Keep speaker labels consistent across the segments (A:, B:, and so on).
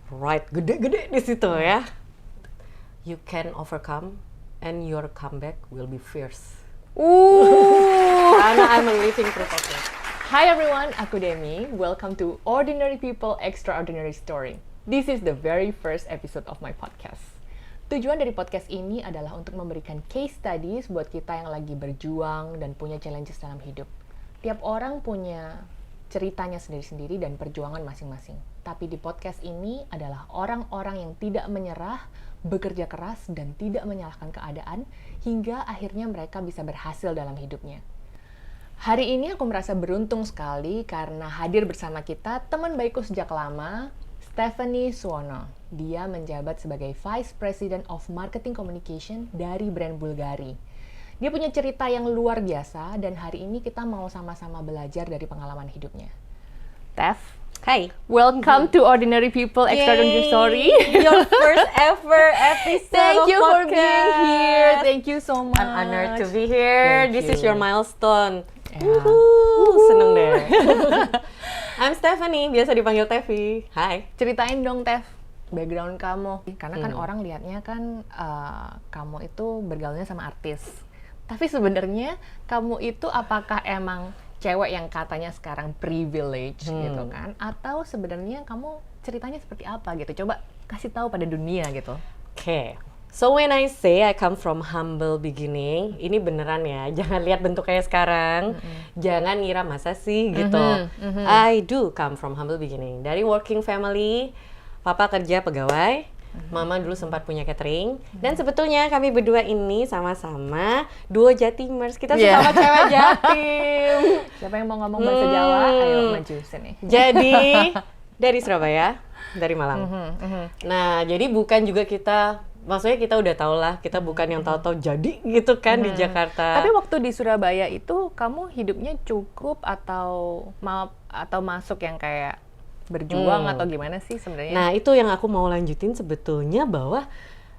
A: right, gede-gede di situ ya. You can overcome and your comeback will be fierce. Karena I'm a living proof of it.
B: Hi everyone, aku Demi. Welcome to Ordinary People Extraordinary Story. This is the very first episode of my podcast. Tujuan dari podcast ini adalah untuk memberikan case studies buat kita yang lagi berjuang dan punya challenges dalam hidup. Tiap orang punya ceritanya sendiri-sendiri dan perjuangan masing-masing. Tapi di podcast ini adalah orang-orang yang tidak menyerah, bekerja keras, dan tidak menyalahkan keadaan, hingga akhirnya mereka bisa berhasil dalam hidupnya. Hari ini aku merasa beruntung sekali karena hadir bersama kita teman baikku sejak lama, Stephanie Suwono. Dia menjabat sebagai Vice President of Marketing Communication dari brand Bulgari. Dia punya cerita yang luar biasa dan hari ini kita mau sama-sama belajar dari pengalaman hidupnya. Steph,
A: Hi.
B: welcome to Ordinary People Extraordinary Story.
A: Your first ever episode
B: Thank
A: of
B: you for
A: podcast.
B: being here. Thank you so much.
A: I'm honored to be here.
B: Thank
A: This is
B: you.
A: your milestone.
B: Yeah.
A: Woohoo, seneng deh. I'm Stephanie, biasa dipanggil Tevi. Hai.
B: Ceritain dong, Tef, background kamu. Karena kan orang lihatnya kan kamu itu bergaulnya sama artis. Tapi sebenarnya kamu itu apakah emang cewek yang katanya sekarang privilege gitu kan? Atau sebenarnya kamu ceritanya seperti apa gitu? Coba kasih tahu pada dunia gitu.
A: Okay. So when I say I come from humble beginning, ini beneran ya. Jangan lihat bentuk kayak sekarang. Jangan ngira masa sih gitu. I do come from humble beginning. Dari working family, papa kerja pegawai, mama dulu sempat punya catering. Dan sebetulnya kami berdua ini sama-sama duo Jatimers. Kita sama cewek Jatim.
B: Siapa yang mau ngomong bahasa Jawa? Ayo maju sini.
A: Jadi dari Surabaya, dari Malang. Nah, jadi bukan juga kita, maksudnya kita udah tau lah, kita bukan yang tahu-tahu jadi gitu kan di Jakarta.
B: Tapi waktu di Surabaya itu kamu hidupnya cukup atau masuk yang kayak berjuang atau gimana sih sebenarnya?
A: Nah, itu yang aku mau lanjutin sebetulnya, bahwa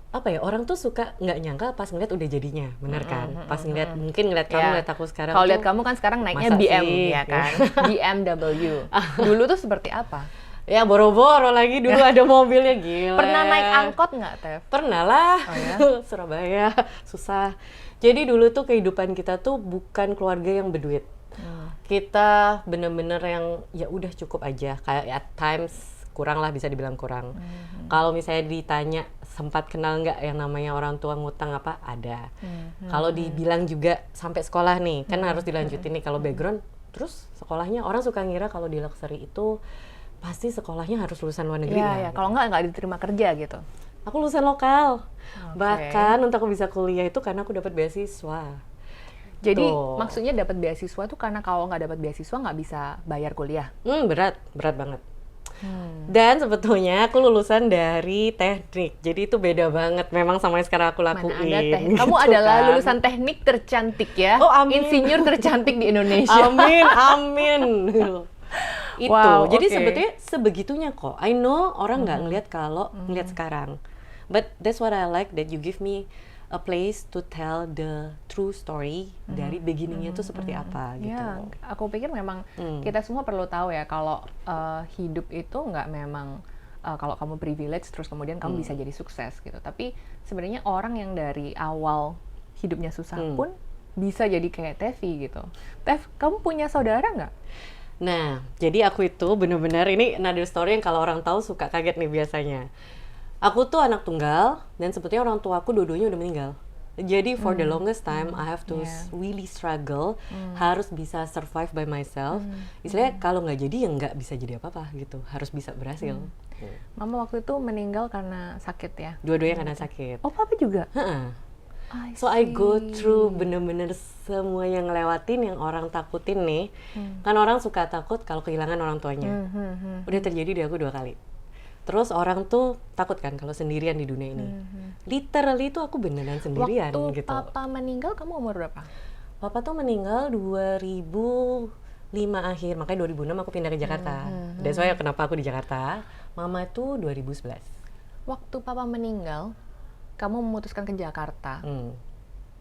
A: apa ya, orang tuh suka nggak nyangka pas ngeliat udah jadinya, bener kan? Pas ngeliat, mungkin ngeliat kamu, ngeliat aku sekarang.
B: Kalau
A: tuh,
B: lihat kamu kan sekarang naiknya
A: masa
B: BM
A: sih?
B: ya kan? BMW. Dulu tuh seperti apa?
A: Ya boro-boro lagi dulu ada mobilnya, gila.
B: Pernah naik angkot nggak, Tef?
A: Pernah lah.
B: Oh, ya?
A: Surabaya susah. Jadi dulu tuh kehidupan kita tuh bukan keluarga yang berduit. Kita bener-bener yang ya udah cukup aja. Kayak at times kurang lah, bisa dibilang kurang. Kalau misalnya ditanya sempat kenal nggak yang namanya orang tua ngutang apa, ada. Kalau dibilang juga sampai sekolah nih, kan harus dilanjutin nih kalau background. Terus sekolahnya orang suka ngira kalau di luxury itu pasti sekolahnya harus lulusan luar negeri.
B: Iya, kalau nggak diterima kerja gitu.
A: Aku lulusan lokal. Bahkan untuk aku bisa kuliah itu karena aku dapat beasiswa.
B: Jadi
A: Tuh.
B: maksudnya dapat beasiswa tuh karena kalau nggak dapat beasiswa nggak bisa bayar kuliah.
A: Berat banget. Dan sebetulnya aku lulusan dari teknik, jadi itu beda banget memang sama yang sekarang aku lakuin.
B: Mana ada
A: gitu
B: kamu adalah
A: kan.
B: lulusan teknik tercantik ya.
A: Oh, amin.
B: Insinyur tercantik di Indonesia.
A: Amin. Itu,
B: Wow,
A: jadi
B: oke.
A: sebetulnya sebegitunya kok. I know orang nggak ngeliat kalau ngeliat sekarang, but that's what I like, that you give me a place to tell the true story dari beginningnya tuh seperti apa gitu.
B: Ya, aku pikir memang kita semua perlu tahu ya kalau hidup itu nggak memang kalau kamu privilege terus kemudian kamu bisa jadi sukses gitu. Tapi sebenarnya orang yang dari awal hidupnya susah pun bisa jadi kayak Tevi gitu. Tev, kamu punya saudara nggak?
A: Nah, jadi aku itu bener-bener, ini another story yang kalau orang tahu suka kaget nih biasanya. Aku tuh anak tunggal, dan sebetulnya orang tua aku dua-duanya udah meninggal. Jadi for the longest time, I have to really struggle, harus bisa survive by myself. Istilahnya kalau nggak jadi, ya nggak bisa jadi apa-apa gitu. Harus bisa berhasil.
B: Mama waktu itu meninggal karena sakit ya?
A: Dua-duanya karena sakit.
B: Oh, papa juga?
A: So I go through bener-bener semua yang ngelewatin yang orang takutin nih. Kan orang suka takut kalau kehilangan orang tuanya. Udah terjadi di aku 2 kali. Terus orang tuh takut kan kalau sendirian di dunia ini. Literally tuh aku beneran sendirian
B: Waktu
A: gitu.
B: papa meninggal kamu umur berapa?
A: Papa tuh meninggal 2005 akhir, makanya 2006 aku pindah ke Jakarta. That's why kenapa aku di Jakarta. Mama tuh 2011.
B: Waktu papa meninggal, kamu memutuskan ke Jakarta.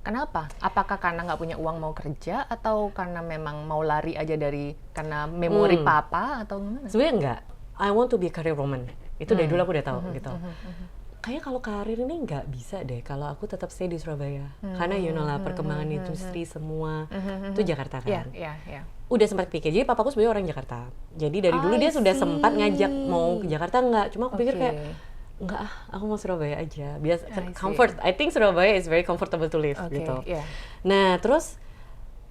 B: Kenapa? Apakah karena nggak punya uang mau kerja atau karena memang mau lari aja dari karena memori papa atau gimana?
A: Sebenarnya enggak. I want to be a career woman. Itu dari dulu aku udah tahu gitu. Kayaknya kalau karir ini nggak bisa deh kalau aku tetap stay di Surabaya. Karena you know lah perkembangan industri semua itu Jakarta kan. Udah sempat pikir, jadi papaku sebenarnya orang Jakarta. Jadi dari dulu dia sudah sempat ngajak mau ke Jakarta nggak. Cuma aku pikir kayak enggak aku mau Surabaya aja. Biasa comfort. I think Surabaya is very comfortable to live gitu. Nah, terus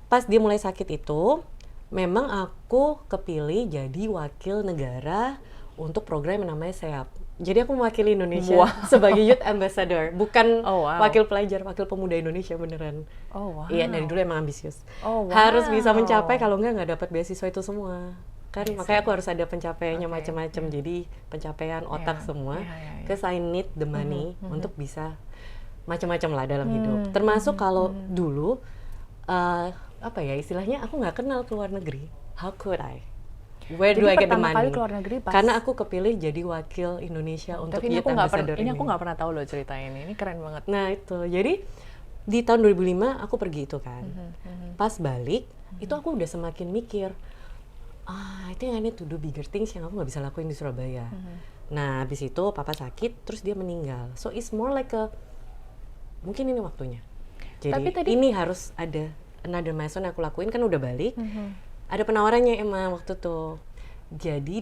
A: pas dia mulai sakit itu, memang aku kepilih jadi wakil negara untuk program yang namanya SEAP. Jadi aku mewakili Indonesia sebagai Youth Ambassador, bukan wakil pelajar, wakil pemuda Indonesia beneran. Iya, dari dulu emang ambisius. Harus bisa mencapai, kalau nggak dapat beasiswa itu semua. Kan makanya aku harus ada pencapaiannya macam-macam. Jadi pencapaian otak semua. Because I need the money untuk bisa macam-macam lah dalam hidup. Termasuk kalau dulu apa ya istilahnya, aku nggak kenal ke luar negeri. How could I? Where do I get the money?
B: Keluar negeri pas...
A: Karena aku kepilih jadi wakil Indonesia untuk Youth Ambassador ini.
B: Ini aku nggak pernah tahu loh cerita ini keren banget.
A: Nah itu, jadi di tahun 2005 aku pergi itu kan. Pas balik, itu aku udah semakin mikir, I think I need to do bigger things yang aku nggak bisa lakuin di Surabaya. Nah habis itu papa sakit, terus dia meninggal. So it's more like mungkin ini waktunya. Jadi ini harus ada another milestone yang aku lakuin, kan udah balik. Ada penawarannya emang waktu tuh. Jadi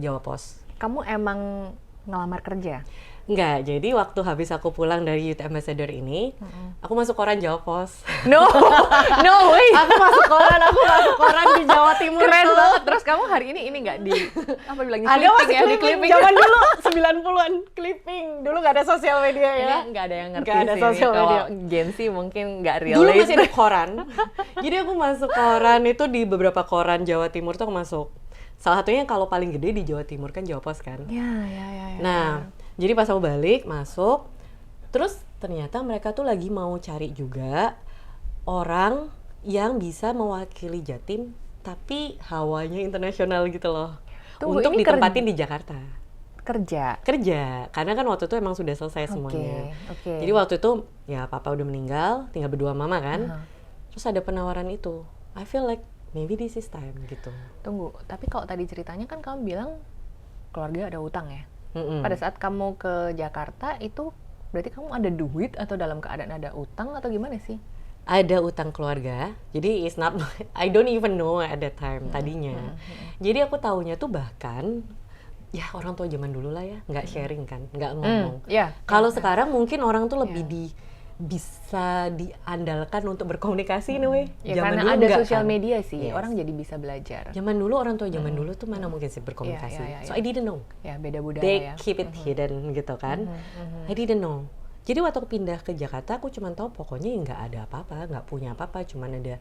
A: Jawa Pos.
B: Kamu emang ngelamar kerja?
A: Enggak, jadi waktu habis aku pulang dari Youth Ambassador ini, aku masuk koran Jawa Pos.
B: No way.
A: Aku masuk koran di Jawa Timur.
B: Keren banget. Terus kamu hari ini nggak di apa bilangnya
A: ada
B: clipping ya? Di clipping.
A: Zaman dulu 90-an clipping. Dulu nggak ada sosial media ya.
B: Ini nggak ada yang ngerti
A: nggak ada
B: sih.
A: sosial media.
B: Gen Z mungkin nggak realize.
A: Dulu masih ada koran. Jadi aku masuk koran itu di beberapa koran Jawa Timur tuh aku masuk. Salah satunya kalau paling gede di Jawa Timur kan Jawa Pos kan.
B: Ya.
A: Nah, jadi pas aku balik, masuk, terus ternyata mereka tuh lagi mau cari juga orang yang bisa mewakili Jatim, tapi hawanya internasional gitu loh.
B: Tunggu,
A: untuk ditempatin di Jakarta.
B: Kerja,
A: karena kan waktu itu emang sudah selesai semuanya. Jadi waktu itu, ya papa udah meninggal, tinggal berdua mama kan. Terus ada penawaran itu, I feel like maybe this is time gitu.
B: Tunggu, tapi kalau tadi ceritanya kan kamu bilang keluarga ada utang ya? Pada saat kamu ke Jakarta itu berarti kamu ada duit atau dalam keadaan ada utang atau gimana sih?
A: Ada utang keluarga, jadi it's not, I don't even know at that time tadinya. Jadi aku taunya tuh bahkan, ya orang tua zaman dulu lah ya, nggak sharing kan, nggak ngomong. Kalau sekarang mungkin orang tuh lebih bisa diandalkan untuk berkomunikasi nih,
B: karena ada sosial media sih, orang jadi bisa belajar.
A: Zaman dulu orang tua zaman dulu tuh mana mungkin sih berkomunikasi. So I didn't know.
B: Ya beda budaya.
A: They keep it hidden gitu kan. I didn't know. Jadi waktu aku pindah ke Jakarta, aku cuma tahu pokoknya nggak ada apa-apa, nggak punya apa-apa, cuman ada.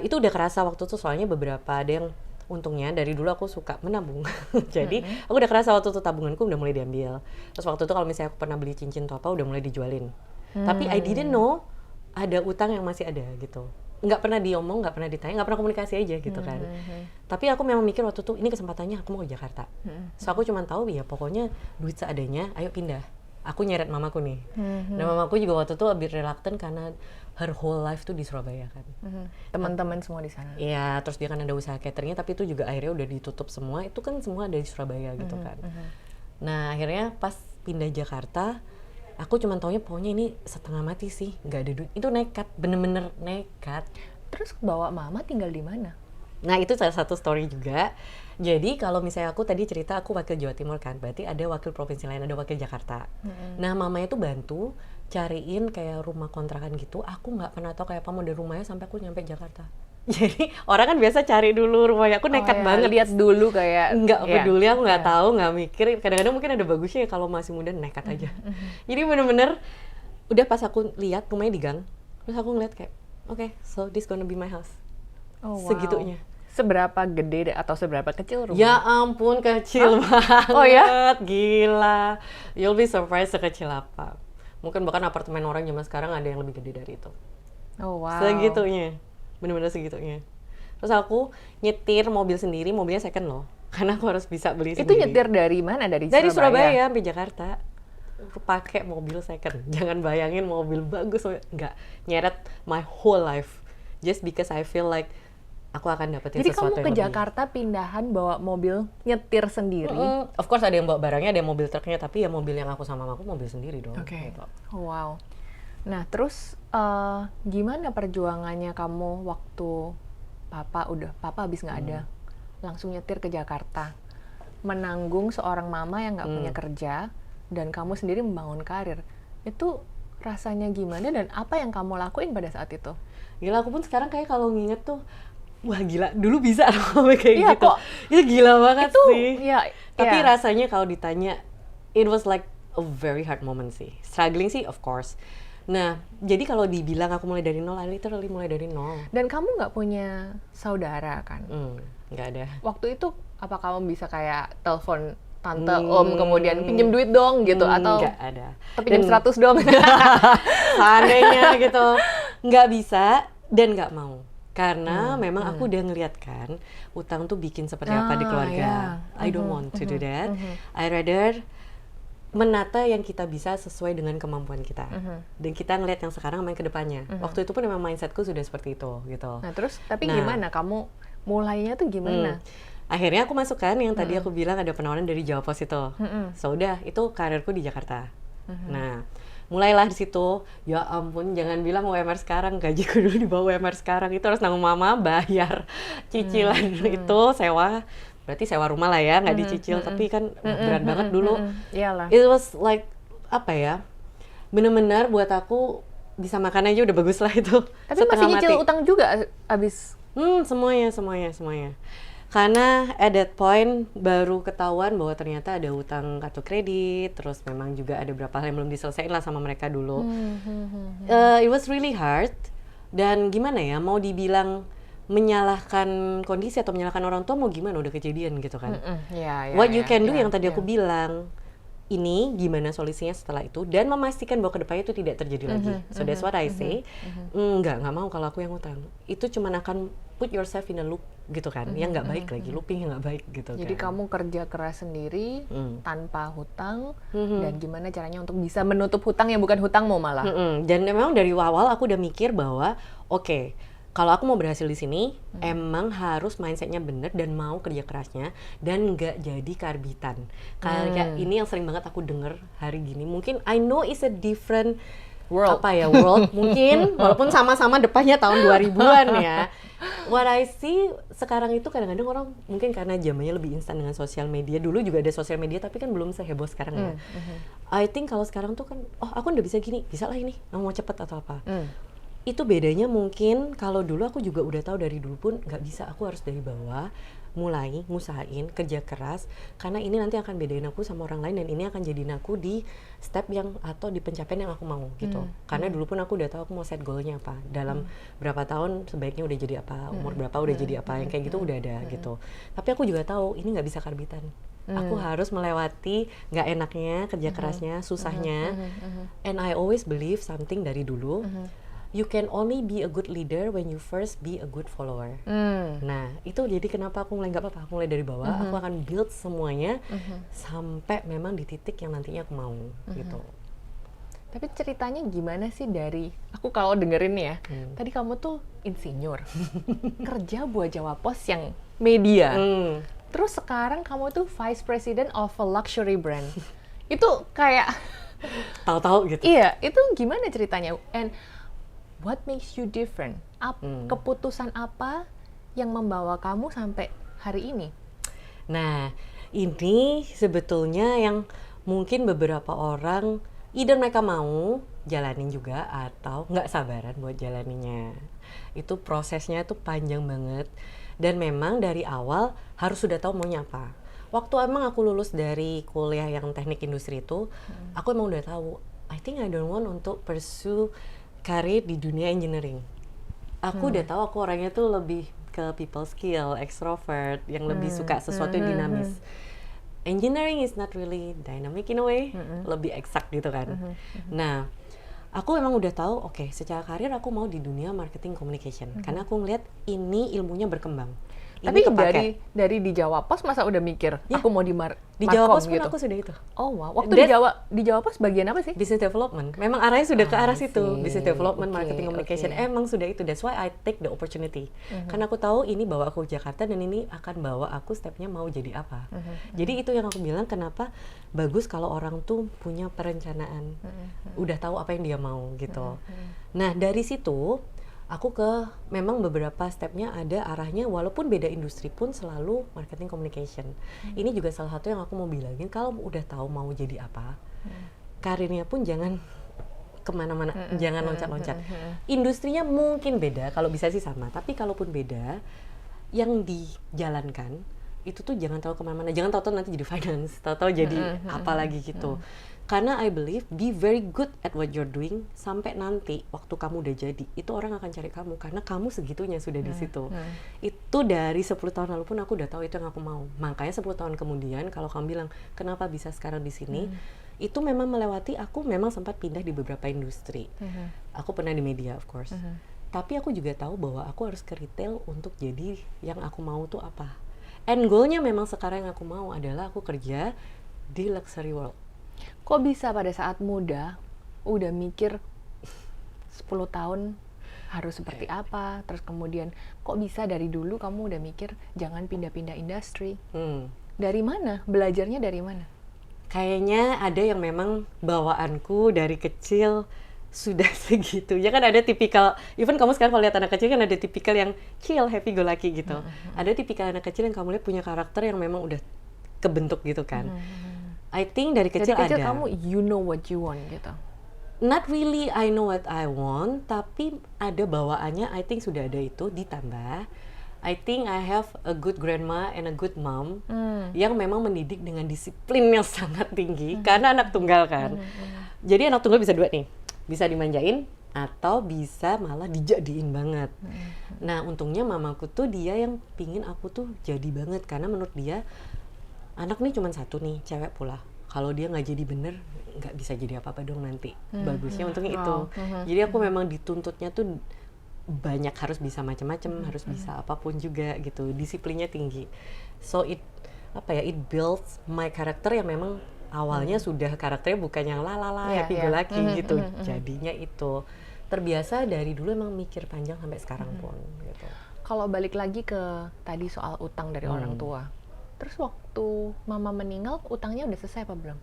A: Itu udah kerasa waktu itu soalnya beberapa ada yang untungnya dari dulu aku suka menabung. Jadi aku udah kerasa waktu itu tabunganku udah mulai diambil. Terus waktu itu kalau misalnya aku pernah beli cincin atau apa udah mulai dijualin. Tapi I didn't know ada utang yang masih ada gitu. Nggak pernah diomong, nggak pernah ditanya, nggak pernah komunikasi aja gitu kan. Tapi aku memang mikir waktu itu ini kesempatannya aku mau ke Jakarta. So aku cuma tahu ya pokoknya duit seadanya, ayo pindah. Aku nyeret mamaku nih. Dan mamaku juga waktu itu lebih reluctant karena her whole life tuh di Surabaya kan.
B: Teman-teman semua di sana.
A: Iya, terus dia kan ada usaha cateringnya, tapi itu juga akhirnya udah ditutup semua. Itu kan semua ada di Surabaya gitu kan. Nah akhirnya pas pindah Jakarta, aku cuma taunya pokoknya ini setengah mati sih, nggak ada duit. Itu nekat, bener-bener nekat.
B: Terus bawa mama tinggal di mana?
A: Nah itu salah satu story juga. Jadi kalau misalnya aku tadi cerita aku wakil Jawa Timur kan, berarti ada wakil provinsi lain, ada wakil Jakarta. Nah mamanya tuh bantu cariin kayak rumah kontrakan gitu. Aku nggak pernah tahu kayak apa model rumahnya sampai aku nyampe Jakarta. Jadi orang kan biasa cari dulu rumahnya. Aku nekat banget.
B: Lihat dulu kayak.
A: Nggak peduli, aku nggak tahu, nggak mikir. Kadang-kadang mungkin ada bagusnya ya kalau masih muda nekat aja. Jadi bener-bener udah pas aku lihat rumahnya di gang, terus aku ngeliat kayak, okay, so this gonna be my house. Segitunya.
B: Seberapa gede atau seberapa kecil rumah?
A: Ya ampun, kecil banget.
B: Oh ya?
A: Gila. You'll be surprised sekecil apa. Mungkin bahkan apartemen orang zaman sekarang ada yang lebih gede dari itu.
B: Oh wow.
A: Segitunya. Bener-bener segitunya. Terus aku nyetir mobil sendiri, mobilnya second loh. Karena aku harus bisa beli sendiri.
B: Itu nyetir dari mana? Dari
A: Surabaya sampai Jakarta. Pakai mobil second. Jangan bayangin mobil bagus. Nggak. Nyeret my whole life. Just because I feel like aku akan dapetin
B: Jadi
A: sesuatu
B: kamu ke
A: yang lebih.
B: Jakarta pindahan bawa mobil nyetir sendiri?
A: Of course ada yang bawa barangnya, ada yang mobil truknya, tapi ya mobil yang aku sama mamaku mobil sendiri dong.
B: Oke.
A: Gitu.
B: Wow. Nah, terus gimana perjuangannya kamu waktu papa habis nggak ada, langsung nyetir ke Jakarta, menanggung seorang mama yang nggak punya kerja, dan kamu sendiri membangun karir. Itu rasanya gimana dan apa yang kamu lakuin pada saat itu?
A: Gila, aku pun sekarang kayak kalau nginget tuh, wah gila, dulu bisa sampai kayak
B: Iya,
A: gitu. Itu gila banget
B: Itu
A: sih.
B: ya.
A: Tapi
B: ya.
A: rasanya kalau ditanya, it was like a very hard moment sih. Struggling sih, of course. Nah, jadi kalau dibilang aku mulai dari nol, I literally mulai dari nol.
B: Dan kamu nggak punya saudara kan?
A: Nggak ada.
B: Waktu itu apa kamu bisa kayak telepon tante, om, kemudian pinjem duit dong gitu, atau
A: Nggak ada.
B: pinjem 100 dong?
A: Seandainya gitu, nggak bisa dan nggak mau. Karena memang aku udah ngeliat kan, utang tuh bikin seperti apa di keluarga. I don't want to do that. I rather menata yang kita bisa sesuai dengan kemampuan kita. Dan kita ngeliat yang sekarang main ke depannya. Waktu itu pun memang mindsetku sudah seperti itu gitu.
B: Nah terus, tapi gimana kamu mulainya tuh gimana?
A: Akhirnya aku masuk kan yang tadi aku bilang ada penawaran dari Jawa Pos itu. So udah, itu karirku di Jakarta. Nah, mulailah di situ. Ya ampun, jangan bilang UMR sekarang, gajiku dulu di bawah UMR sekarang. Itu harus nanggung mama bayar cicilan itu, sewa. Berarti sewa rumah lah ya, nggak dicicil. Tapi kan berat banget dulu.
B: Iyalah.
A: It was like, apa ya, bener-bener buat aku bisa makan aja udah bagus lah itu.
B: Tapi masih nyicil utang juga abis?
A: Semuanya. Karena at that point baru ketahuan bahwa ternyata ada utang kartu kredit, terus memang juga ada beberapa hal yang belum diselesaikan lah sama mereka dulu. It was really hard. Dan gimana ya, mau dibilang menyalahkan kondisi atau menyalahkan orang tua mau gimana, udah kejadian gitu kan. What you can do yang tadi aku bilang, ini gimana solusinya setelah itu dan memastikan bahwa kedepannya itu tidak terjadi lagi. So that's what I say. Nggak mau kalau aku yang utang. Itu cuma akan put yourself in a loop gitu kan, yang nggak baik lagi, looping yang nggak baik gitu.
B: Jadi
A: kan.
B: kamu kerja keras sendiri tanpa hutang, dan gimana caranya untuk bisa menutup hutang yang bukan hutangmu malah.
A: Dan memang dari awal aku udah mikir bahwa oke, kalau aku mau berhasil di sini, emang harus mindsetnya bener dan mau kerja kerasnya dan nggak jadi karbitan. Kayak ini yang sering banget aku denger hari gini. Mungkin I know it's a different world mungkin, walaupun sama-sama depannya tahun 2000-an ya. What I see sekarang itu kadang-kadang orang mungkin karena zamannya lebih instan dengan sosial media. Dulu juga ada sosial media tapi kan belum seheboh sekarang ya. I think kalau sekarang tuh kan, oh aku udah bisa gini, bisa lah ini, mau cepet atau apa. Itu bedanya mungkin kalau dulu aku juga udah tahu dari dulu pun nggak bisa, aku harus dari bawah mulai ngusahain kerja keras karena ini nanti akan bedain aku sama orang lain dan ini akan jadiin aku di step yang atau di pencapaian yang aku mau gitu. Karena dulu pun aku udah tahu aku mau set goalnya apa, dalam berapa tahun sebaiknya udah jadi apa, umur berapa udah jadi apa, yang kayak gitu udah ada gitu. Tapi aku juga tahu ini nggak bisa karbitan. Aku harus melewati nggak enaknya, kerja kerasnya, susahnya. And I always believe something dari dulu. You can only be a good leader when you first be a good follower. Nah, itu jadi kenapa aku mulai nggak apa-apa, aku mulai dari bawah, aku akan build semuanya sampai memang di titik yang nantinya aku mau gitu.
B: Tapi ceritanya gimana sih dari, aku kalau dengerin ya, tadi kamu tuh insinyur, kerja buat Jawa Pos yang media, terus sekarang kamu tuh vice president of a luxury brand. Itu kayak
A: tahu-tahu gitu.
B: Iya, itu gimana ceritanya? And what makes you different? Keputusan apa yang membawa kamu sampai hari ini?
A: Nah, ini sebetulnya yang mungkin beberapa orang either mereka mau jalanin juga atau nggak sabaran buat jalaninya. Itu prosesnya tuh panjang banget dan memang dari awal harus sudah tahu maunya apa. Waktu emang aku lulus dari kuliah yang teknik industri itu, aku emang udah tahu, I think I don't want untuk pursue karir di dunia engineering. Aku udah tahu aku orangnya tuh lebih ke people skill, extrovert, yang lebih suka sesuatu yang dinamis. Engineering is not really dynamic in a way, lebih eksak gitu kan. Nah, aku emang udah tahu, oke, secara karir aku mau di dunia marketing communication. Karena aku ngeliat ini ilmunya berkembang.
B: Tapi
A: kepake.
B: dari di Jawa Pos masa udah mikir
A: Ya,
B: aku mau di
A: Di Jawa
B: Markom
A: Pos pun
B: gitu.
A: aku sudah itu.
B: Oh wow. Waktu
A: Dan-
B: di Jawa Pos bagian apa sih?
A: Business development. Memang arahnya sudah ke arah
B: I
A: situ.
B: see.
A: Business development,
B: Oke,
A: marketing communication.
B: oke.
A: Emang sudah itu. That's why I take the opportunity. Karena aku tahu ini bawa aku ke Jakarta dan ini akan bawa aku stepnya mau jadi apa. Jadi itu yang aku bilang kenapa bagus kalau orang tuh punya perencanaan. Udah tahu apa yang dia mau gitu. Nah, dari situ aku memang beberapa stepnya ada arahnya, walaupun beda industri pun selalu marketing communication. Ini juga salah satu yang aku mau bilangin, kalau udah tahu mau jadi apa, karirnya pun jangan kemana-mana, jangan loncat-loncat. Industrinya mungkin beda, kalau bisa sih sama, tapi kalaupun beda, yang dijalankan itu tuh jangan tahu kemana-mana, jangan tahu-tahu nanti jadi finance, tahu-tahu jadi apa lagi gitu. Karena I believe be very good at what you're doing sampai nanti waktu kamu udah jadi, itu orang akan cari kamu karena kamu segitunya sudah di situ. Itu dari 10 tahun lalu pun aku udah tahu itu yang aku mau. Makanya 10 tahun kemudian kalau kamu bilang kenapa bisa sekarang di sini, itu memang melewati aku memang sempat pindah di beberapa industri. Aku pernah di media of course. Tapi aku juga tahu bahwa aku harus ke retail untuk jadi yang aku mau tuh apa. End goal-nya memang sekarang yang aku mau adalah aku kerja di luxury world.
B: Kok bisa pada saat muda udah mikir 10 tahun harus seperti apa, terus kemudian kok bisa dari dulu kamu udah mikir jangan pindah-pindah industri? Dari mana? Belajarnya dari mana?
A: Kayaknya ada yang memang bawaanku dari kecil sudah segitunya. Kan ada tipikal, even kamu sekarang kalau lihat anak kecil kan ada tipikal yang chill, happy go lucky gitu. Ada tipikal anak kecil yang kamu lihat punya karakter yang memang udah kebentuk gitu kan. I think dari kecil ada.
B: Kamu you know what you want gitu.
A: Not really I know what I want, tapi ada bawaannya. I think sudah ada itu, ditambah I think I have a good grandma and a good mom yang memang mendidik dengan disiplin yang sangat tinggi karena anak tunggal kan. Jadi anak tunggal bisa dua nih, bisa dimanjain atau bisa malah dijadiin banget. Nah untungnya mamaku tuh dia yang pingin aku tuh jadi banget karena menurut dia anak nih cuma satu nih, cewek pula. Kalau dia nggak jadi bener, nggak bisa jadi apa-apa dong nanti. Bagusnya untungnya itu. Jadi aku memang dituntutnya tuh banyak, harus bisa macam-macam, harus bisa apapun juga gitu. Disiplinnya tinggi. So it builds my character yang memang awalnya sudah karakternya bukan yang happy go lucky gitu. Jadinya itu terbiasa dari dulu emang mikir panjang sampai sekarang pun gitu.
B: Kalau balik lagi ke tadi soal utang dari orang tua. Terus waktu mama meninggal, utangnya udah selesai apa belum?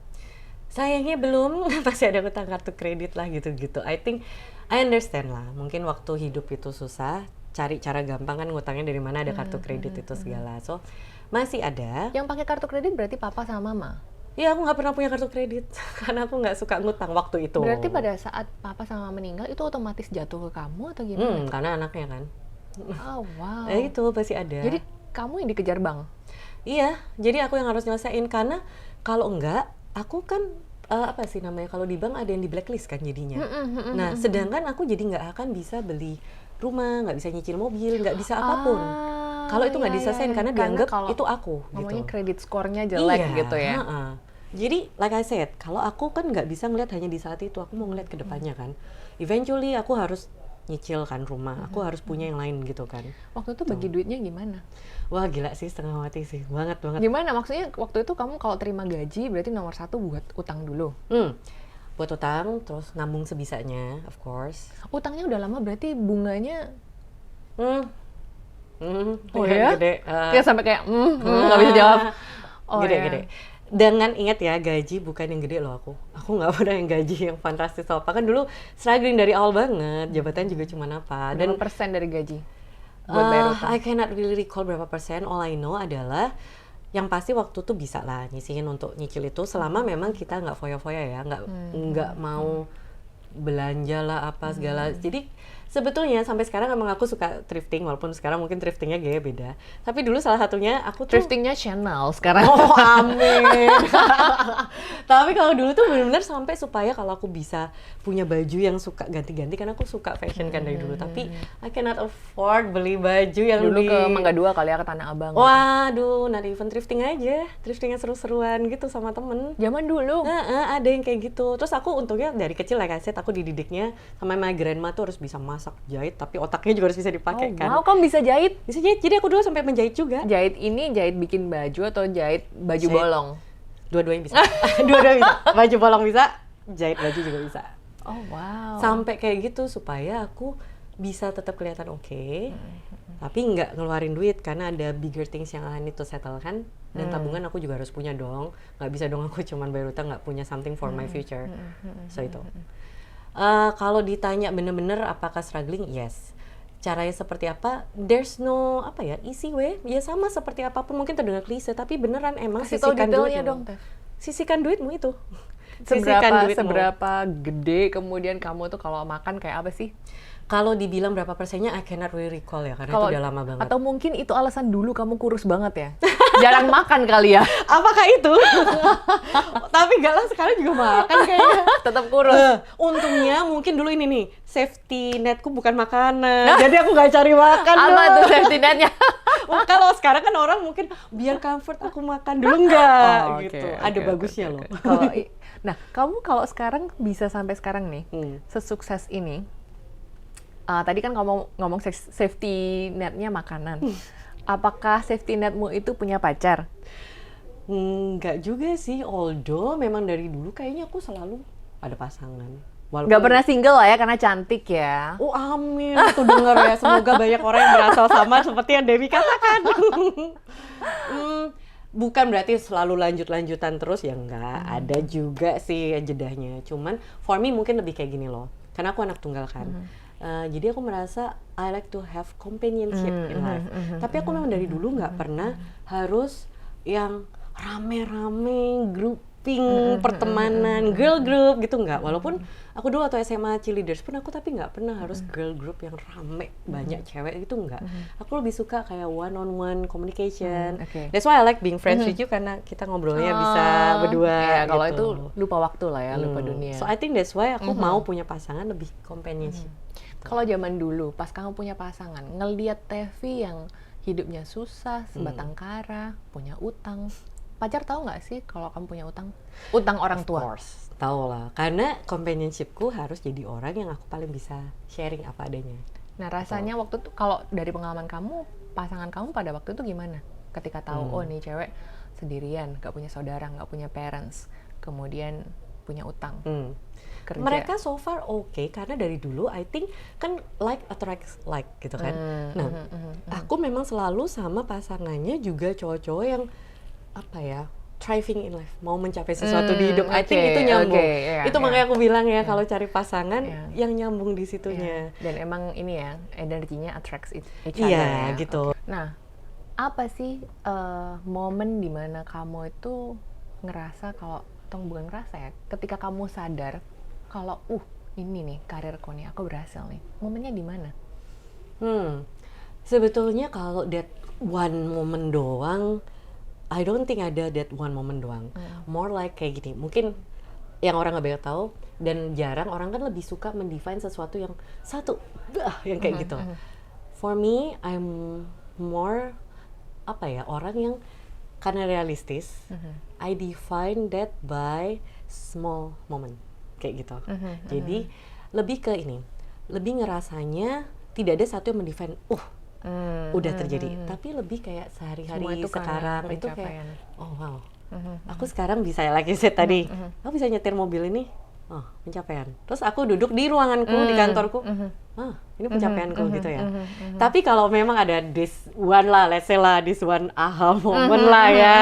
A: Sayangnya belum, masih ada utang kartu kredit lah gitu-gitu. I think, I understand lah, mungkin waktu hidup itu susah, cari cara gampang kan ngutangnya dari mana, ada kartu kredit itu segala. So, masih ada.
B: Yang pakai kartu kredit berarti papa sama mama?
A: Iya, aku nggak pernah punya kartu kredit, karena aku nggak suka ngutang waktu itu.
B: Berarti pada saat papa sama mama meninggal, itu otomatis jatuh ke kamu atau gimana?
A: Karena anaknya kan.
B: Oh wow.
A: Itu pasti ada.
B: Jadi, kamu yang dikejar bank?
A: Iya, jadi aku yang harus nyelesain karena kalau enggak, aku kan kalau di bank ada yang di blacklist kan jadinya. Nah, sedangkan aku jadi nggak akan bisa beli rumah, nggak bisa nyicil mobil, nggak bisa apapun. Kalau itu nggak diselesain karena dianggap itu aku.
B: Namanya
A: gitu.
B: kredit skornya jelek gitu ya.
A: Jadi, like I said, kalau aku kan nggak bisa ngeliat hanya di saat itu, aku mau ngeliat ke depannya kan. Eventually aku harus nyicil kan rumah, aku harus punya yang lain gitu kan.
B: Waktu itu bagi duitnya gimana?
A: Wah gila sih, setengah mati sih, banget.
B: Gimana? Maksudnya waktu itu kamu kalau terima gaji berarti nomor satu buat utang dulu?
A: Buat utang, terus nabung sebisanya, of course.
B: Utangnya udah lama berarti bunganya?
A: Oh ya? Gede.
B: Ya sampai kayak, nggak bisa jawab.
A: Gede. Dengan ingat ya, gaji bukan yang gede loh aku. Aku nggak pernah yang gaji yang fantastis apa. Kan dulu struggling dari awal banget, jabatan juga cuma apa.
B: Dan persen dari gaji? Buat bayar utang?
A: I cannot really recall berapa persen. All I know adalah yang pasti waktu tuh bisa lah nyisihin untuk nyicil itu selama memang kita nggak foya-foya ya, nggak mau belanja lah apa segala. Jadi sebetulnya sampai sekarang emang aku suka thrifting, walaupun sekarang mungkin thriftingnya gaya beda. Tapi dulu salah satunya aku tuh
B: thriftingnya Chanel sekarang.
A: Oh amin. Tapi kalau dulu tuh benar-benar sampai supaya kalau aku bisa punya baju yang suka ganti-ganti, karena aku suka fashion kan dari dulu. Tapi I cannot afford beli baju yang
B: dulu ke Mangga 2 kali ya, ke Tanah Abang.
A: Waduh, not even thrifting aja, thriftingnya seru-seruan gitu sama temen.
B: Zaman dulu.
A: Ada yang kayak gitu. Terus aku untungnya dari kecil like I said, aku dididiknya sama my grandma tuh harus bisa masak, jahit, tapi otaknya juga harus bisa dipakai kan.
B: Wow, kamu bisa jahit?
A: Bisa jahit, jadi aku dulu sampai menjahit juga.
B: Jahit bikin baju atau jahit baju bolong?
A: Dua-duanya bisa. Dua-duanya bisa. Baju bolong bisa, jahit baju juga bisa.
B: Oh wow.
A: Sampai kayak gitu supaya aku bisa tetap kelihatan oke, tapi nggak ngeluarin duit karena ada bigger things yang I need to settle kan. Dan tabungan aku juga harus punya dong. Nggak bisa dong aku cuman bayar utang nggak punya something for my future. So itu. Kalau ditanya bener-bener apakah struggling, yes. Caranya seperti apa? There's no easy way. Ya sama seperti apapun, mungkin terdengar klise, tapi beneran emang
B: kasih tahu detailnya dong, Teh.
A: Sisihkan duitmu itu.
B: Seberapa gede kemudian kamu tuh kalau makan kayak apa sih?
A: Kalau dibilang berapa persennya, I cannot really recall ya, karena itu udah lama banget.
B: Atau mungkin itu alasan dulu kamu kurus banget ya? Jarang makan kali ya?
A: Apakah itu? Tapi enggak lah, sekarang juga makan kayaknya.
B: Tetap kurus.
A: Untungnya mungkin dulu ini nih, safety netku bukan makanan. Jadi aku nggak cari makan.
B: Apa tuh safety netnya?
A: Kalau sekarang kan orang mungkin biar comfort aku makan dulu nggak gitu. Ada bagusnya loh.
B: Nah, kamu kalau sekarang bisa sampai sekarang nih, sesukses ini, tadi kan ngomong safety netnya makanan. Apakah safety netmu itu punya pacar?
A: Nggak juga sih, although memang dari dulu kayaknya aku selalu ada pasangan.
B: Nggak pernah single lah ya, karena cantik ya.
A: Oh amin, aku denger ya, semoga banyak orang yang merasa sama seperti yang Dewi katakan. Bukan berarti selalu lanjut-lanjutan terus, ya enggak. Ada juga sih jedahnya. Cuman for me mungkin lebih kayak gini loh, karena aku anak tunggal kan. Jadi aku merasa I like to have companionship in life. Tapi aku memang dari dulu nggak pernah harus yang rame-rame grouping, pertemanan, girl group gitu nggak. Walaupun aku dulu waktu SMA cheerleaders pun aku tapi nggak pernah harus girl group yang rame banyak cewek gitu nggak. Aku lebih suka kayak one on one communication. That's why I like being friends with you, karena kita ngobrolnya bisa berdua.
B: Ya, kalau
A: gitu.
B: itu lupa waktu lah ya, lupa dunia.
A: So I think that's why aku mau punya pasangan lebih companionship.
B: Kalau zaman dulu, pas kamu punya pasangan, ngelihat TV yang hidupnya susah, sebatang kara, punya utang, pacar tahu nggak sih kalau kamu punya utang? Utang orang tua?
A: Of course, tahu lah. Karena companionshipku harus jadi orang yang aku paling bisa sharing apa adanya.
B: Nah rasanya waktu itu, kalau dari pengalaman kamu, pasangan kamu pada waktu itu gimana? Ketika tahu, oh nih cewek sendirian, nggak punya saudara, nggak punya parents, kemudian punya utang. Kerja.
A: Mereka so far okay, karena dari dulu I think kan like attracts like gitu kan. Aku memang selalu sama pasangannya juga cowok-cowok yang thriving in life, mau mencapai sesuatu di hidup. I think itu nyambung. Itu makanya aku bilang ya, kalau cari pasangan yang nyambung di situnya.
B: Dan emang ini ya, energinya attracts each other.
A: Iya, gitu.
B: Nah, apa sih momen dimana kamu itu ngerasa bukan ngerasa ya, ketika kamu sadar kalau ini nih karirku nih, aku berhasil nih. Momennya di mana?
A: Sebetulnya kalau that one moment doang, I don't think ada that one moment doang. More like kayak gini. Mungkin yang orang nggak banyak tahu dan jarang orang kan lebih suka mendefine sesuatu yang satu, yang kayak gitu. For me, I'm more orang yang karena realistis. I define that by small moment. Kayak gitu. Jadi lebih ke ini, lebih ngerasanya tidak ada satu yang mendefine udah terjadi, tapi lebih kayak sehari-hari sekarang itu kayak oh wow, aku sekarang bisa like you said tadi, aku bisa nyetir mobil ini, pencapaian. Terus aku duduk di ruanganku di kantorku, ini pencapaianku gitu ya. Tapi kalau memang ada this one lah, let's say lah this one aha moment lah ya,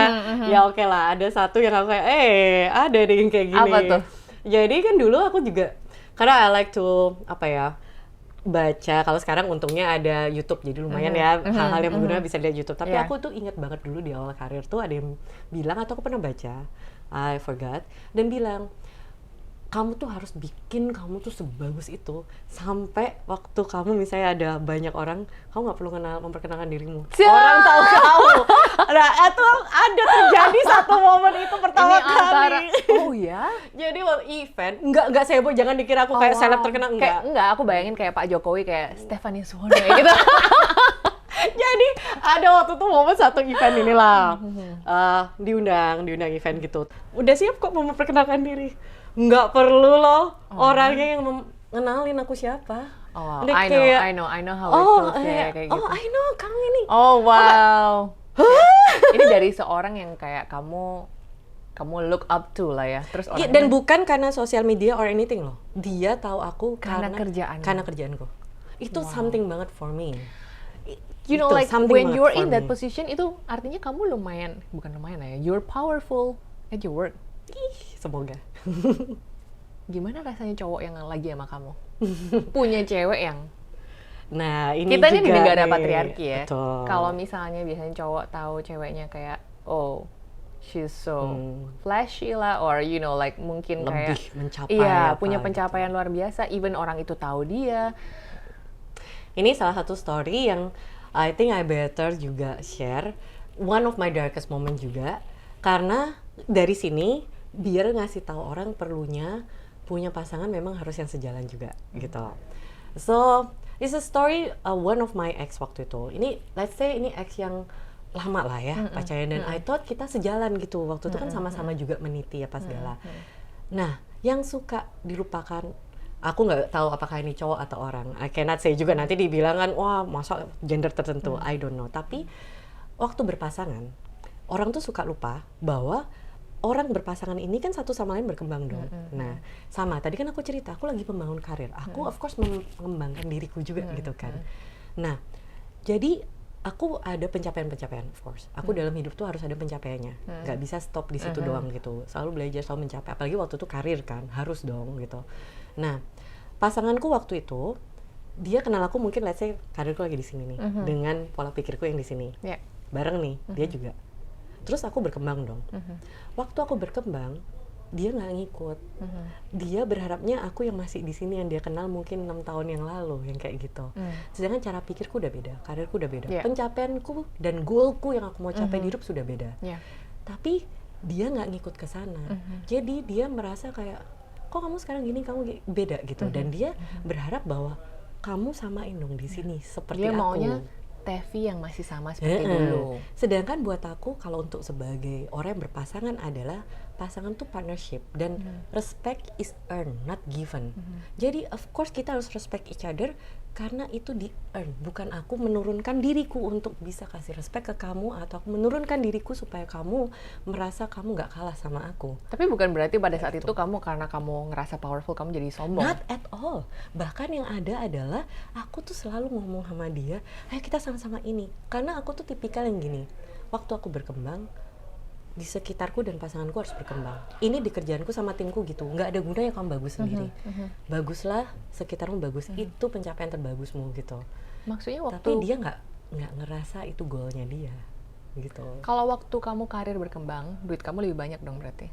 A: ya oke lah, ada satu yang aku kayak ada deh yang kayak gini.
B: Apa tuh?
A: Jadi kan dulu aku juga, karena I like to baca. Kalau sekarang untungnya ada YouTube, jadi lumayan ya hal-hal yang berguna bisa lihat YouTube. Tapi aku tuh ingat banget dulu di awal karir tuh ada yang bilang, atau aku pernah baca, I forgot, dan bilang kamu tuh harus bikin kamu tuh sebagus itu sampai waktu kamu misalnya ada banyak orang, kamu nggak perlu memperkenalkan dirimu. Orang tahu kamu. Nah, itu ada terjadi satu momen itu pertama kali.
B: Oh ya?
A: Jadi waktu event, enggak sebo, jangan dikira aku kayak seleb terkenal, enggak.
B: Enggak, aku bayangin kayak Pak Jokowi, kayak Stephanie Suwono gitu.
A: Jadi ada waktu tuh momen satu event inilah, diundang event gitu. Udah siap kok mau memperkenalkan diri. Nggak perlu loh orangnya yang mengenalin aku siapa.
B: Oh,
A: Udah
B: I know how it feels ya, kayak gitu.
A: Oh, I know, kamu ini.
B: Oh, wow. Ini dari seorang yang kayak kamu look up to lah ya. Terus
A: Iya,
B: orangnya
A: dan bukan karena sosial media or anything loh. Dia tahu aku
B: Karena kerjaannya.
A: Karena kerjaanku. Itu something banget for me.
B: you know
A: Itu
B: like
A: something
B: when
A: banget
B: you're
A: for
B: in that
A: me.
B: position itu artinya kamu bukan lumayan lah ya. You're powerful at your work.
A: Ih, semoga.
B: Gimana rasanya cowok yang lagi sama kamu? Punya cewek yang
A: Nah, ini
B: kita ini di
A: juga
B: negara
A: nih.
B: patriarki ya.
A: Betul.
B: Kalau misalnya biasanya cowok tahu ceweknya kayak oh she's so flashy lah, or you know like mungkin
A: Lebih
B: kayak
A: mencapai
B: iya
A: apa
B: punya
A: gitu.
B: pencapaian luar biasa, even orang itu tahu dia.
A: Ini salah satu story yang I think I better juga share. One of my darkest moment juga. Karena dari sini, biar ngasih tahu orang perlunya punya pasangan memang harus yang sejalan juga gitu. So, it's a story one of my ex waktu itu. Ini, let's say ini ex yang lama lah ya pacarnya. Dan I thought kita sejalan gitu. Waktu itu kan sama-sama juga meniti apa segala. Nah, yang suka dilupakan, aku nggak tahu apakah ini cowok atau orang. I cannot say juga, nanti dibilang kan, wah masa gender tertentu, I don't know. Tapi waktu berpasangan, orang tuh suka lupa bahwa orang berpasangan ini kan satu sama lain berkembang dong. Nah, sama tadi kan aku cerita, aku lagi membangun karir. Aku of course mengembangkan diriku juga gitu kan. Nah, jadi aku ada pencapaian-pencapaian, of course. Aku dalam hidup tuh harus ada pencapaiannya. Nggak bisa stop di situ doang gitu. Selalu belajar, selalu mencapai. Apalagi waktu itu karir kan, harus dong gitu. Nah, pasanganku waktu itu, dia kenal aku mungkin let's say karirku lagi di sini nih. Dengan pola pikirku yang di sini.
B: Yeah.
A: Bareng nih, dia juga. Terus aku berkembang dong. Waktu aku berkembang, dia nggak ngikut. Dia berharapnya aku yang masih di sini yang dia kenal mungkin 6 tahun yang lalu, yang kayak gitu. Sedangkan cara pikirku udah beda, karirku udah beda.
B: Yeah.
A: Pencapaianku dan goalku yang aku mau capai di hidup sudah beda.
B: Yeah.
A: Tapi dia nggak ngikut ke sana. Jadi dia merasa kayak, kok kamu sekarang gini, kamu beda gitu. Dan dia berharap bahwa kamu samain dong di sini seperti
B: Dia
A: aku.
B: maunya Tevi yang masih sama seperti dulu.
A: Sedangkan buat aku kalau untuk sebagai orang yang berpasangan adalah pasangan tuh partnership dan respect is earned, not given. Jadi of course kita harus respect each other karena itu di earn, bukan aku menurunkan diriku untuk bisa kasih respect ke kamu atau aku menurunkan diriku supaya kamu merasa kamu nggak kalah sama aku.
B: Tapi bukan berarti pada saat itu kamu karena kamu ngerasa powerful kamu jadi sombong.
A: Not at all. Bahkan yang ada adalah aku tuh selalu ngomong sama dia, ayo kita sama-sama ini. Karena aku tuh tipikal yang gini, waktu aku berkembang, di sekitarku dan pasanganku harus berkembang. Ini di kerjaanku sama timku gitu. Nggak ada gunanya kamu bagus sendiri. Baguslah, sekitarmu bagus. Itu pencapaian terbagusmu gitu.
B: Maksudnya waktu
A: Tapi dia nggak ngerasa itu goalnya dia gitu.
B: kalau waktu kamu karir berkembang, duit kamu lebih banyak dong berarti.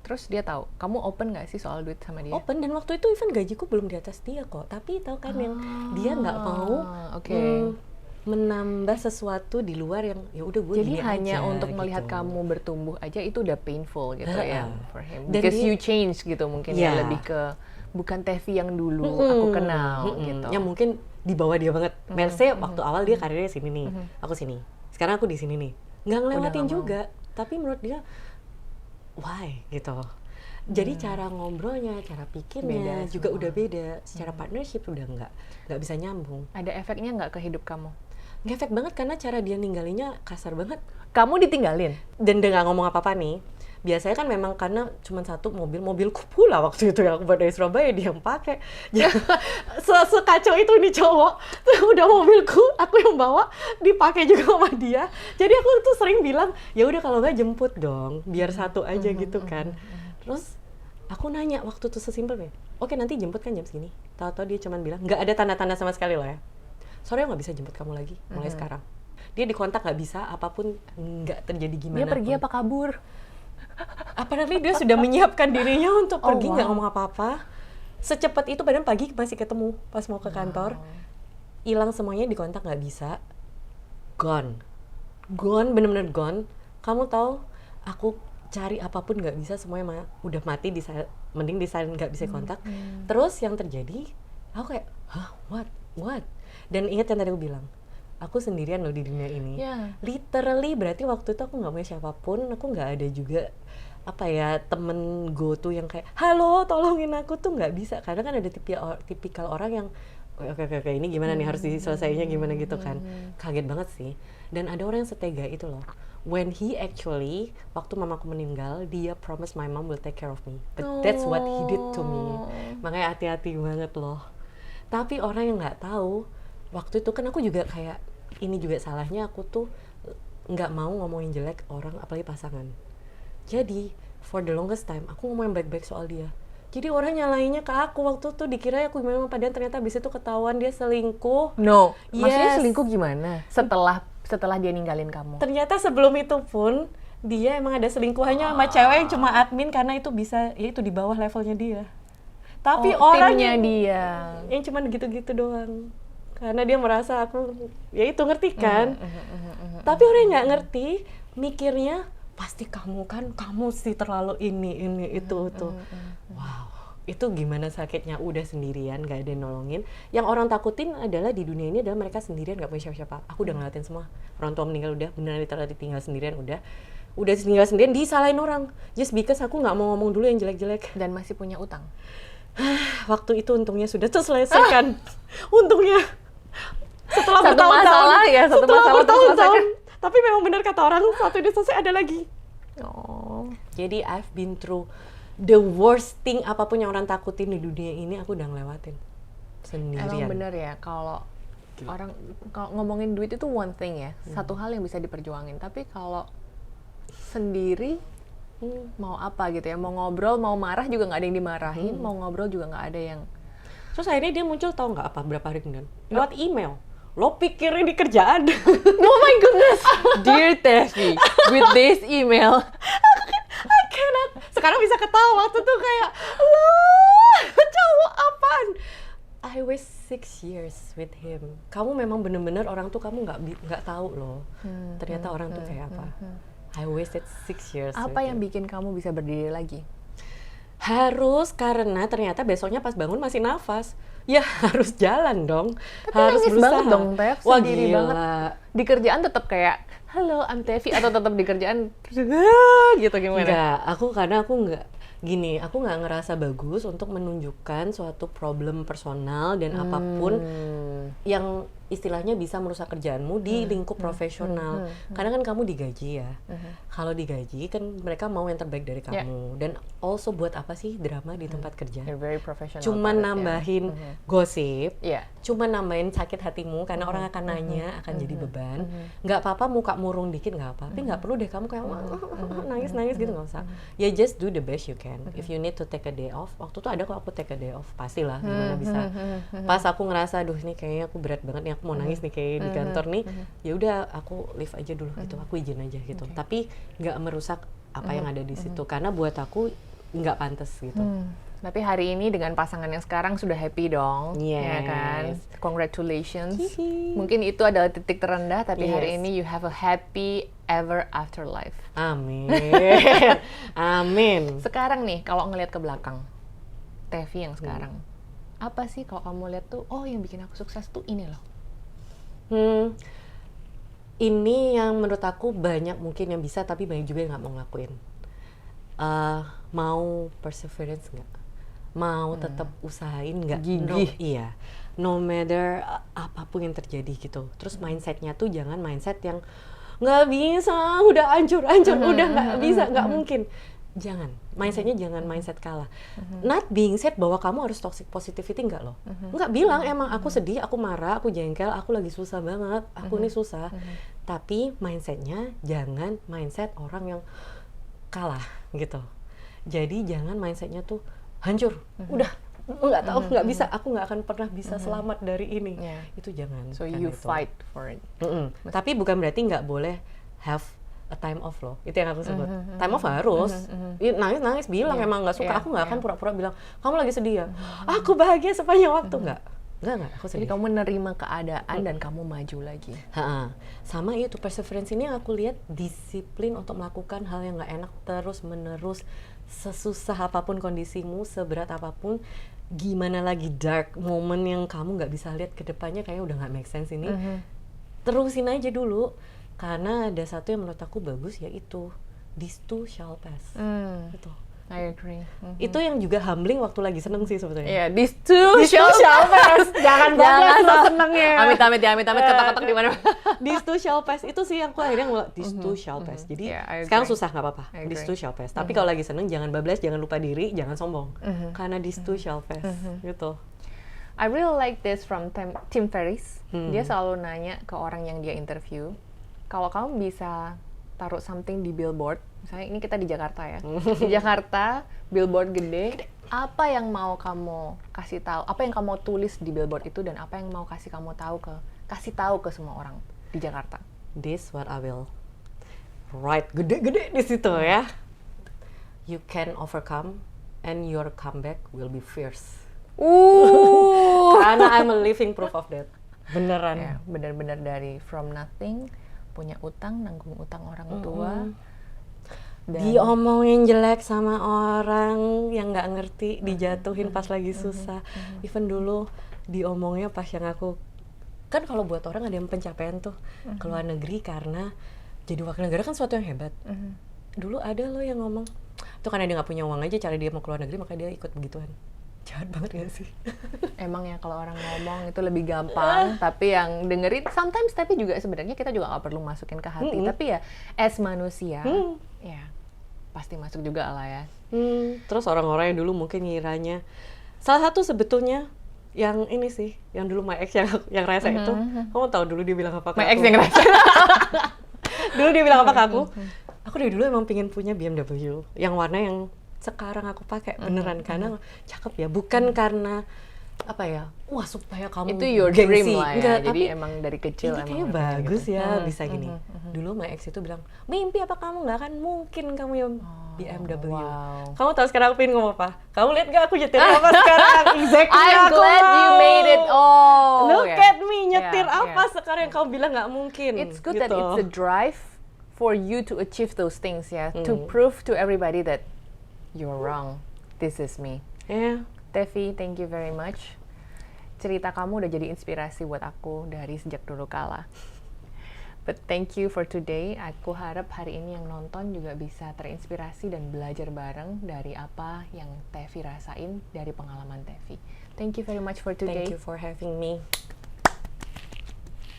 B: Terus dia tahu, kamu open nggak sih soal duit sama dia?
A: Open, dan waktu itu even gajiku belum di atas dia kok. Tapi tahu kan yang dia nggak mau menambah sesuatu di luar yang ya udah gue
B: Jadi
A: gini
B: hanya
A: aja,
B: untuk melihat
A: gitu.
B: kamu bertumbuh aja itu udah painful gitu ya for him.
A: Dan
B: Because
A: dia-
B: you change gitu mungkin ya lebih ke bukan Tevi yang dulu aku kenal gitu.
A: Yang mungkin di bawah dia banget. Mercy waktu awal dia karirnya sini nih, aku sini. Sekarang aku di sini nih. Nggak ngelewatin
B: nggak mau.
A: juga. Tapi menurut dia, why gitu. Jadi cara ngobrolnya, cara pikirnya
B: Beda
A: juga
B: semua.
A: udah beda. Secara partnership udah nggak bisa nyambung.
B: Ada efeknya nggak ke hidup kamu?
A: Ngefek banget karena cara dia ninggalinnya kasar banget.
B: Kamu ditinggalin?
A: Dan dia nggak ngomong apa-apa nih. Biasanya kan memang karena cuma satu mobilku pula waktu itu yang aku bawa dari Surabaya dia yang pakai. Ya, sekacau itu nih cowok. Udah mobilku, aku yang bawa, dipakai juga sama dia. Jadi aku tuh sering bilang, ya udah kalau nggak jemput dong, biar satu aja gitu kan. Terus aku nanya waktu itu sesimpel nih, oke nanti jemput kan jam segini. Tahu-tahu dia cuma bilang, nggak ada tanda-tanda sama sekali loh ya. Sorry nggak bisa jemput kamu lagi mulai sekarang. Dia dikontak nggak bisa, apapun nggak terjadi gimana.
B: Dia pergi
A: pun.
B: apa kabur?
A: Apalagi dia sudah menyiapkan dirinya untuk pergi nggak
B: wow.
A: ngomong apa-apa. Secepat itu padahal pagi masih ketemu pas mau ke kantor. Hilang semuanya, dikontak nggak bisa. Gone, bener-bener gone. Kamu tahu, aku cari apapun nggak bisa, semuanya udah mati mending di silent nggak bisa kontak. Terus yang terjadi, aku kayak, hah, what? Dan ingat yang tadi aku bilang, aku sendirian loh di dunia ini.
B: Yeah.
A: Literally berarti waktu itu aku nggak punya siapapun, aku nggak ada juga apa ya temen go to yang kayak halo tolongin aku tuh nggak bisa. Karena kan ada tipikal orang yang oke, ini gimana nih, harus diselesainya gimana gitu kan. Kaget banget sih. Dan ada orang yang setega itu loh. When he actually, waktu mamaku meninggal, dia promise my mom will take care of me. But that's what he did to me. Makanya hati-hati banget loh. Tapi orang yang nggak tahu, waktu itu kan aku juga kayak, ini juga salahnya aku tuh nggak mau ngomongin jelek orang, apalagi pasangan. Jadi, for the longest time, aku ngomongin baik-baik soal dia. Jadi orang nyalainnya ke aku waktu tuh, dikira aku gimana, padahal ternyata abis itu ketahuan dia selingkuh.
B: No, maksudnya
A: Yes.
B: selingkuh gimana? Setelah dia ninggalin kamu?
A: Ternyata sebelum itu pun, dia emang ada selingkuhannya sama cewek yang cuma admin, karena itu bisa, ya itu di bawah levelnya dia. Tapi orang
B: timnya
A: yang,
B: dia.
A: yang cuma gitu-gitu doang. Karena dia merasa aku, ya itu ngerti kan. Tapi orang yang nggak ngerti, mikirnya, pasti kamu sih terlalu ini itu tuh. Wow, itu gimana sakitnya udah sendirian, gak ada yang nolongin. Yang orang takutin adalah di dunia ini adalah mereka sendirian, gak punya siapa-siapa. Aku udah ngeliatin semua, orang tua meninggal udah, beneran literally tinggal sendirian udah tinggal sendirian, disalahin orang just because aku nggak mau ngomong dulu yang jelek-jelek.
B: Dan masih punya utang.
A: Waktu itu untungnya sudah terselesaikan. Untungnya setelah
B: Satu masalah ya, satu
A: setelah
B: masalah
A: bertahun-tahun. Tapi memang benar kata orang, satu udah selesai ada lagi.
B: Oh.
A: Jadi I've been through the worst thing, apapun yang orang takutin di dunia ini aku udah ngelewatin sendirian.
B: Emang bener ya, kalau ngomongin duit itu one thing ya, satu hal yang bisa diperjuangin. Tapi kalau sendiri mau apa gitu ya, mau ngobrol, mau marah juga nggak ada yang dimarahin, mau ngobrol juga nggak ada yang.
A: Terus akhirnya dia muncul, tahu nggak apa berapa hari kemudian? Lewat email. Lo pikirin di kerjaan.
B: Oh my goodness, dear Tevi, with this email.
A: I cannot. Sekarang bisa ketawa, waktu tuh kayak, lo cowok apaan? I was 6 years with him. Kamu memang bener-bener orang tuh kamu nggak tahu loh. Ternyata orang tuh kayak apa. I wasted 6 years.
B: Apa yang bikin kamu bisa berdiri lagi?
A: Harus, karena ternyata besoknya pas bangun masih nafas. Ya harus jalan dong.
B: Tapi
A: harus
B: nangis
A: berusaha.
B: banget dong, Tev,
A: Wah,
B: sendiri
A: gila.
B: banget. Di kerjaan tetap kayak, halo, I'm Tevi, atau tetap di kerjaan gitu gimana?
A: Enggak, karena aku nggak ngerasa bagus untuk menunjukkan suatu problem personal dan apapun yang istilahnya bisa merusak kerjaanmu di lingkup profesional. Karena kan kamu digaji ya. Kalau digaji kan mereka mau yang terbaik dari kamu. Dan also buat apa sih drama di tempat kerja?
B: You're very professional.
A: Cuman nambahin gosip,
B: Iya.
A: cuman nambahin sakit hatimu karena orang akan nanya, akan jadi beban. Nggak apa-apa muka murung dikit, nggak apa, tapi nggak perlu deh kamu kayak nangis gitu, nggak usah. Ya just do the best you can. If you need to take a day off, waktu itu ada kok aku take a day off, pastilah gimana bisa. Pas aku ngerasa, aduh ini kayaknya aku berat banget nih, aku mau nangis nih kayak di kantor nih, ya udah aku leave aja dulu gitu, aku izin aja gitu. Tapi nggak merusak apa yang ada di situ, karena buat aku nggak pantas gitu.
B: Tapi hari ini dengan pasangan yang sekarang sudah happy dong, ya kan?
A: Yes.
B: Congratulations.
A: Hihi.
B: Mungkin itu adalah titik terendah, tapi hari
A: Yes.
B: ini you have a happy ever after life.
A: Amin. Amin.
B: Sekarang nih, kalau ngelihat ke belakang, Tevi yang sekarang, apa sih kalau kamu lihat tuh, oh yang bikin aku sukses tuh ini loh.
A: Ini yang menurut aku banyak mungkin yang bisa, tapi banyak juga yang nggak mau ngelakuin. Mau perseverance nggak? Mau tetap usahain nggak?
B: Gigih.
A: Iya. No matter apapun yang terjadi gitu. Terus mindsetnya tuh jangan mindset yang nggak bisa, udah hancur, udah nggak bisa, nggak mungkin. Jangan, mindsetnya jangan mindset kalah. Not being said bahwa kamu harus toxic positivity, enggak loh. Enggak, bilang emang aku sedih, aku marah, aku jengkel, aku lagi susah banget, aku ini susah. Tapi mindsetnya jangan mindset orang yang kalah gitu. Jadi jangan mindsetnya tuh hancur, udah nggak tahu, nggak bisa, aku nggak akan pernah bisa selamat dari ini.
B: Yeah.
A: Itu jangan.
B: So
A: bukan
B: you
A: itu.
B: fight for it.
A: Tapi bukan berarti nggak boleh have a time off loh, itu yang aku sebut. Time off harus. Nangis bilang emang nggak suka,
B: Yeah,
A: aku nggak akan pura-pura bilang kamu lagi sedih ya. Aku bahagia sepanjang waktu, nggak, aku
B: Jadi
A: sedih.
B: kamu menerima keadaan dan kamu maju lagi.
A: Sama itu perseverance ini yang aku lihat, disiplin untuk melakukan hal yang nggak enak terus menerus, sesusah apapun kondisimu, seberat apapun, gimana lagi dark moment yang kamu nggak bisa lihat ke depannya, kayaknya udah nggak make sense ini. Terusin aja dulu. Karena ada satu yang menurut aku bagus, yaitu this too shall pass. Gitu.
B: I agree.
A: Itu yang juga humbling waktu lagi seneng sih sebetulnya.
B: Yeah, these two shall pass.
A: Jangan banget lo senengnya.
B: Amit-amit ketok-ketok di mana.
A: These two shall pass itu sih yang aku akhirnya ngeliat these two shall pass. Jadi
B: Yeah, I
A: sekarang
B: agree.
A: susah nggak apa-apa.
B: I
A: These
B: agree.
A: two shall pass. Tapi kalau lagi seneng jangan bablas, jangan lupa diri, jangan sombong. Karena these two shall pass gitu.
B: I really like this from Tim Ferriss. Dia selalu nanya ke orang yang dia interview, kalau kamu bisa taruh something di billboard, misalnya ini kita di Jakarta ya, di Jakarta billboard gede, apa yang mau kamu kasih tahu, apa yang kamu mau tulis di billboard itu, dan apa yang mau kasih tahu ke semua orang di Jakarta?
A: This what I will write gede-gede di situ ya. You can overcome and your comeback will be fierce. Karena I'm a living proof of that. Beneran.
B: Ya, benar-benar dari from nothing, punya utang, nanggung utang orang tua. Dan
A: Diomongin jelek sama orang yang nggak ngerti, dijatuhin pas lagi susah. Even dulu diomongnya pas yang aku, kan kalau buat orang ada yang pencapaian tuh keluar negeri karena jadi wakil negara kan suatu yang hebat. Dulu ada loh yang ngomong, itu karena dia nggak punya uang aja, cara dia mau keluar negeri maka dia ikut begituan. Jahat banget gak sih?
B: emang ya kalau orang ngomong itu lebih gampang, tapi yang dengerin sometimes, tapi juga sebenarnya kita juga nggak perlu masukin ke hati. Tapi ya as manusia, ya pasti masuk juga lah ya.
A: Terus orang-orang yang dulu mungkin ngiranya, salah satu sebetulnya yang ini sih, yang dulu my ex yang rese itu, kamu tahu dulu dia bilang apa ke
B: My
A: aku?
B: ex yang ngerasa.
A: Dulu dia bilang apa ke aku? Aku dari dulu emang pengen punya BMW yang warna yang sekarang aku pakai beneran karena cakep ya, bukan karena apa ya, wah supaya kamu
B: Itu your
A: gengsi.
B: dream lah ya.
A: Enggak,
B: Jadi
A: tapi
B: emang dari kecil
A: ini
B: emang
A: kayaknya
B: udah
A: bagus
B: gitu.
A: ya bisa gini. Dulu my ex itu bilang, mimpi apa kamu, nggak akan mungkin kamu yang BMW.
B: wow.
A: Kamu tahu sekarang aku pengen ngomong apa? Kamu lihat gak aku nyetir apa sekarang? Exactly
B: I'm
A: aku
B: glad you
A: mau.
B: made it. Oh,
A: Look
B: yeah.
A: at me, nyetir
B: Yeah,
A: apa
B: yeah.
A: sekarang yang kamu bilang nggak mungkin.
B: It's good
A: gitu.
B: that it's a drive for you to achieve those things ya, to prove to everybody that you're wrong. This is me.
A: Yeah.
B: Tevi, thank you very much. Cerita kamu udah jadi inspirasi buat aku dari sejak dulu kala. But thank you for today. Aku harap hari ini yang nonton juga bisa terinspirasi dan belajar bareng dari apa yang Tevi rasain dari pengalaman Tevi. Thank you very much for today.
A: Thank you for having me.